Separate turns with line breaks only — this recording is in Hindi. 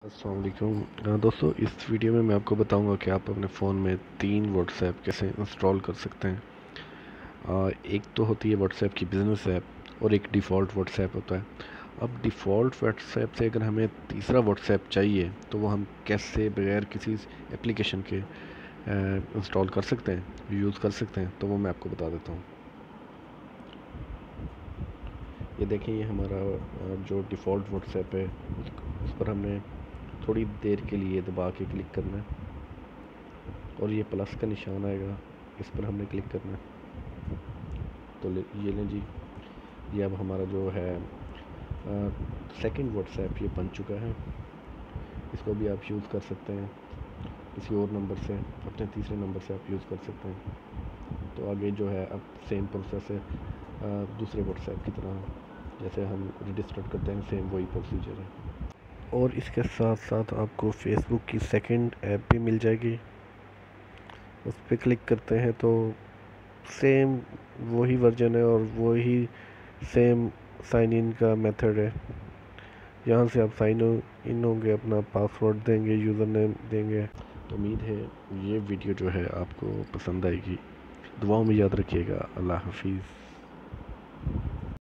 अस्सलाम वालेकुम। दोस्तों, इस वीडियो में मैं आपको बताऊंगा कि आप अपने फ़ोन में 3 व्हाट्सएप कैसे इंस्टॉल कर सकते हैं। एक तो होती है व्हाट्सएप की बिज़नेस ऐप और एक डिफ़ॉल्ट व्हाट्सएप होता है। अब डिफ़ॉल्ट व्हाट्सएप से अगर हमें तीसरा व्हाट्सएप चाहिए तो वो हम कैसे बगैर किसी एप्लीकेशन के इंस्टॉल कर सकते हैं, यूज़ कर सकते हैं, तो वो मैं आपको बता देता हूँ। ये देखें, ये हमारा जो डिफ़ॉल्ट व्हाट्सएप है उस पर हमने थोड़ी देर के लिए दबा के क्लिक करना है और ये प्लस का निशान आएगा, इस पर हमने क्लिक करना है। तो ये लें जी, ये अब हमारा जो है सेकंड व्हाट्सएप ये बन चुका है। इसको भी आप यूज़ कर सकते हैं किसी और नंबर से, अपने तीसरे नंबर से आप यूज़ कर सकते हैं। तो आगे जो है अब सेम प्रोसेस है दूसरे व्हाट्सएप की तरह, जैसे हम रजिस्टर करते हैं सेम वही प्रोसीजर है। और इसके साथ साथ आपको फेसबुक की सेकंड ऐप भी मिल जाएगी। उस पर क्लिक करते हैं तो सेम वही वर्जन है और वही सेम साइन इन का मेथड है। यहाँ से आप साइन इन होंगे, अपना पासवर्ड देंगे, यूज़र नेम देंगे। तो उम्मीद है ये वीडियो जो है आपको पसंद आएगी। दुआओं में याद रखिएगा। अल्लाह हाफिज़।